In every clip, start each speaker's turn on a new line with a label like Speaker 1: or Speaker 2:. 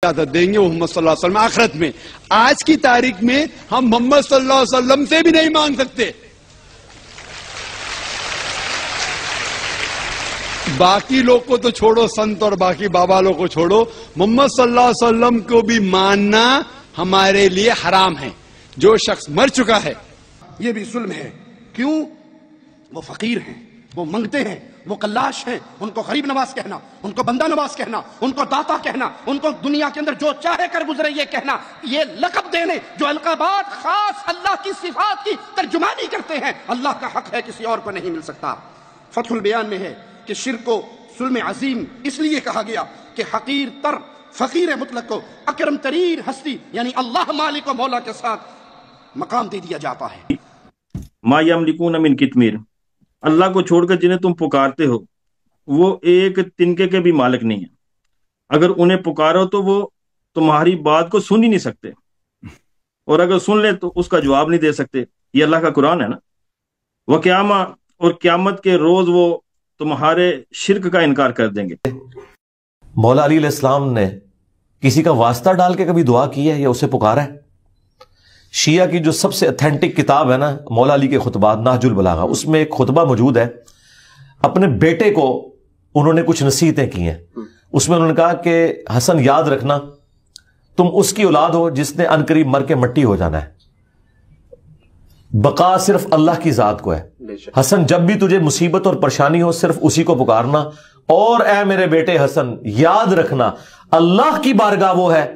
Speaker 1: اجازت دیں گے محمد صلی اللہ علیہ وسلم آخرت میں. آج کی تاریخ میں ہم محمد صلی اللہ علیہ وسلم سے بھی نہیں مانگ سکتے. باقی لوگ کو تو چھوڑو، سنت اور باقی بابا لوگ کو چھوڑو، محمد صلی اللہ علیہ وسلم کو بھی ماننا ہمارے لیے حرام ہے. جو شخص مر چکا ہے
Speaker 2: یہ بھی ظلم ہے. کیوں؟ وہ فقیر ہیں، وہ منگتے ہیں، وہ قلاش ہیں. ان کو غریب نواز کہنا، ان کو بندہ نواز کہنا، ان کو داتا کہنا، ان کو دنیا کے اندر جو چاہے کر گزرے یہ کہنا، یہ لقب دینے جو القابات خاص اللہ کی صفات کی ترجمانی کرتے ہیں، اللہ کا حق ہے، کسی اور کو نہیں مل سکتا. فتح البیان میں ہے کہ شرک کو ظلم عظیم اس لیے کہا گیا کہ حقیر تر فقیر مطلق کو اکرم ترین ہستی یعنی اللہ مالک و مولا کے ساتھ مقام دے دیا جاتا ہے.
Speaker 3: ما یملکون من قطمیر، اللہ کو چھوڑ کر جنہیں تم پکارتے ہو وہ ایک تنکے کے بھی مالک نہیں ہیں. اگر انہیں پکارو تو وہ تمہاری بات کو سن ہی نہیں سکتے، اور اگر سن لیں تو اس کا جواب نہیں دے سکتے. یہ اللہ کا قرآن ہے نا. وقیامہ، اور قیامت کے روز وہ تمہارے شرک کا انکار کر دیں گے.
Speaker 4: مولا علی علیہ السلام نے کسی کا واسطہ ڈال کے کبھی دعا کی ہے یا اسے پکارا ہے؟ شیعہ کی جو سب سے اتھینٹک کتاب ہے نا مولا علی کے خطبات، نہج البلاغہ، اس میں ایک خطبہ موجود ہے. اپنے بیٹے کو انہوں نے کچھ نصیحتیں کی ہیں. اس میں انہوں نے کہا کہ حسن یاد رکھنا تم اس کی اولاد ہو جس نے عنقریب مر کے مٹی ہو جانا ہے. بقا صرف اللہ کی ذات کو ہے. حسن جب بھی تجھے مصیبت اور پریشانی ہو صرف اسی کو پکارنا، اور اے میرے بیٹے حسن یاد رکھنا اللہ کی بارگاہ وہ ہے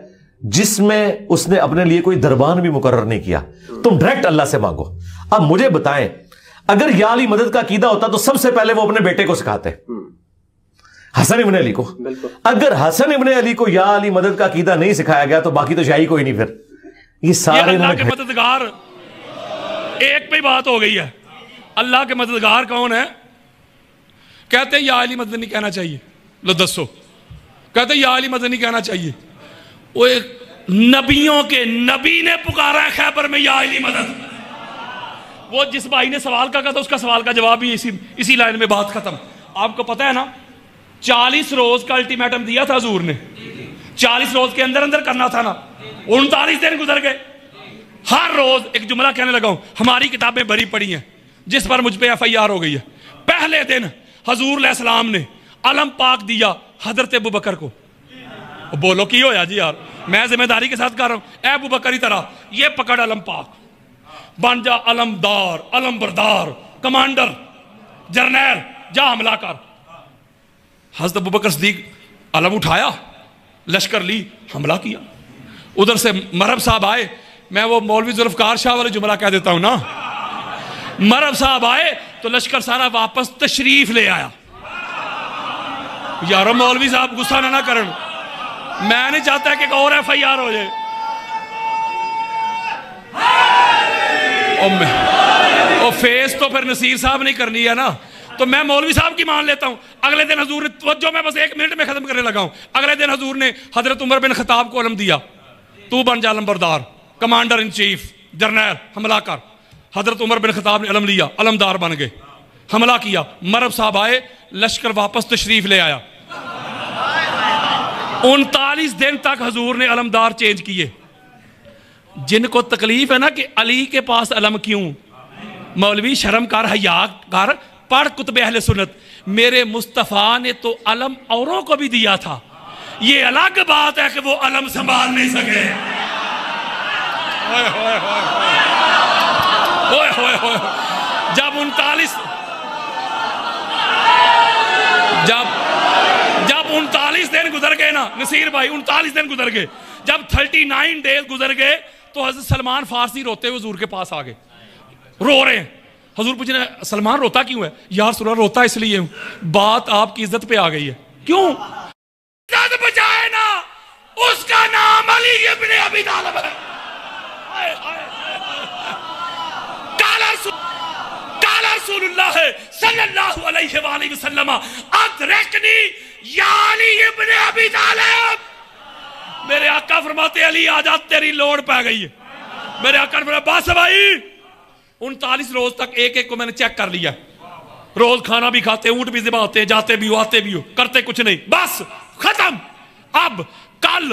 Speaker 4: جس میں اس نے اپنے لیے کوئی دربان بھی مقرر نہیں کیا. تم ڈائریکٹ اللہ سے مانگو. اب مجھے بتائیں اگر یا علی مدد کا عقیدہ ہوتا تو سب سے پہلے وہ اپنے بیٹے کو سکھاتے، حسن ابن علی کو. اگر حسن ابن علی کو یا علی مدد کا عقیدہ نہیں سکھایا گیا تو باقی تو شاہی کوئی نہیں. پھر یہ سارے
Speaker 5: اللہ کے مددگار ایک پہ بات ہو گئی ہے. اللہ کے مددگار کون ہے؟ کہتے ہیں یا علی مدد نہیں کہنا چاہیے. لو دسو، کہتے ہیں یا علی مدد نہیں کہنا چاہیے. وہ ایک نبیوں کے نبی نے پکارا ہے خیبر میں یا علی مدد. وہ جس بھائی نے سوال کا کہا تھا اس کا سوال کا جواب بھی اسی لائن میں بات ختم. آپ کو پتہ ہے نا 40 روز کا الٹیمیٹم دیا تھا حضور نے، 40 روز کے اندر کرنا تھا نا. 39 دن گزر گئے. ہر روز ایک جملہ کہنے لگا ہوں، ہماری کتابیں بھری پڑی ہیں جس پر مجھ پہ FIR ہو گئی ہے. پہلے دن حضور علیہ السلام نے علم پاک دیا حضرت ابوبکر کو. بولو کی ہویا جی یار، میں ذمہ داری کے ساتھ کر رہا ہوں. اے ابوبکر ہی طرح یہ پکڑ علم پاک، بن جا علمدار، علم بردار، کمانڈر، جرنیل، جا حملہ کر. حضرت ابوبکر صدیق علم اٹھایا، لشکر لی، حملہ کیا. ادھر سے مرہب صاحب آئے. میں وہ مولوی ذوالفقار شاہ والے جملہ کہہ دیتا ہوں نا. مرہب صاحب آئے تو لشکر سارا واپس تشریف لے آیا. یارو مولوی صاحب غصہ نہ کرن، میں نہیں چاہتا کہ ایک اور FIR ہو جائے. او فیس تو پھر نصیر صاحب نہیں کرنی ہے نا، تو میں مولوی صاحب کی مان لیتا ہوں. اگلے دن حضور نے توجہ، میں بس 1 منٹ میں ختم کرنے لگا ہوں. اگلے دن حضور نے حضرت عمر بن خطاب کو علم دیا، تو بن جا علم بردار، کمانڈر ان چیف، جرنیل، حملہ کر. حضرت عمر بن خطاب نے علم لیا، علمدار بن گئے، حملہ کیا. مرہب صاحب آئے، لشکر واپس تشریف لے آیا. 39 دن تک حضور نے علمدار چینج کیے. جن کو تکلیف ہے نا کہ علی کے پاس علم کیوں، مولوی شرم کر، حیا کر، پڑھ کتب اہل سنت. میرے مصطفیٰ نے تو علم اوروں کو بھی دیا تھا، یہ الگ بات ہے کہ وہ علم سنبھال نہیں سکے. جب 39 دن گزر گئے نا نصیر بھائی، 39 دن گزر گئے. جب 39 ڈیز گزر گئے تو حضرت سلمان فارسی روتے ہوئے حضور کے پاس آ گئے. رو رہے ہیں. حضور پوچھنے سلمان روتا کیوں ہے؟ یا رسول اللہ روتا اس لیے ہوں. بات آپ کی عزت پہ آ گئی ہے. کیوں؟ عزت بچائے نا، اس کا نام علی ابن ابی طالب ہے. قال رسول اللہ صلی اللہ علیہ وآلہ وسلم ادرکنی یا علی ابن ابی طالب. میرے آقا فرماتے علی آجا تیری لوڑ پہ گئی ہے. میرے آقا نے فرمایا بس بھائی. 39 روز تک ایک ایک کو میں نے چیک کر لیا. روز کھانا بھی کھاتے، اونٹ بھی ذبح ہوتے، جاتے بھی ہو، آتے بھی ہو، کرتے کچھ نہیں، بس ختم. اب کل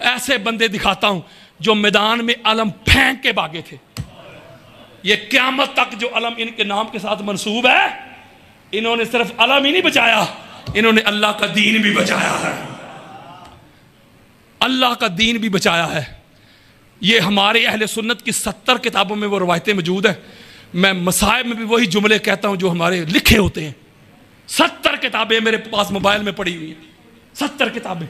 Speaker 5: ایسے بندے دکھاتا ہوں جو میدان میں علم پھینک کے بھاگے تھے. یہ قیامت تک جو علم ان کے نام کے ساتھ منسوب ہے، انہوں نے صرف علم ہی نہیں بچایا، انہوں نے اللہ کا دین بھی بچایا ہے. اللہ کا دین بھی بچایا ہے. یہ ہمارے اہل سنت کی 70 کتابوں میں وہ روایتیں موجود ہیں. میں مصائب میں بھی وہی جملے کہتا ہوں جو ہمارے لکھے ہوتے ہیں. 70 کتابیں میرے پاس موبائل میں پڑی ہوئی ہیں، 70 کتابیں.